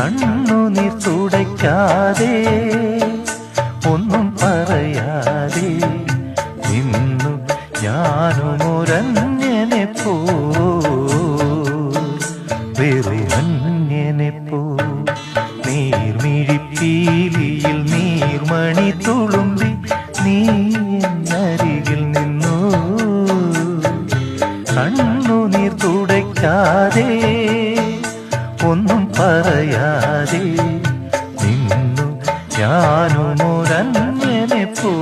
കണ്ണുനീർ തുടയ്ക്കാതെ ഒന്നും പറയാതെ നിന്നു ഞാനുമൊരന്യനെ പോ വെറും അന്യനെ പോ നീർമിഴിപ്പീലിയിൽ നീർമണി തുളുമ്പി നീ എന്നരികിൽ നിന്നു കണ്ണുനീർ തുടയ്ക്കാതെ ഒന്നും പറയാതെ നിന്നു ഞാനുമൊരന്യനെ പോ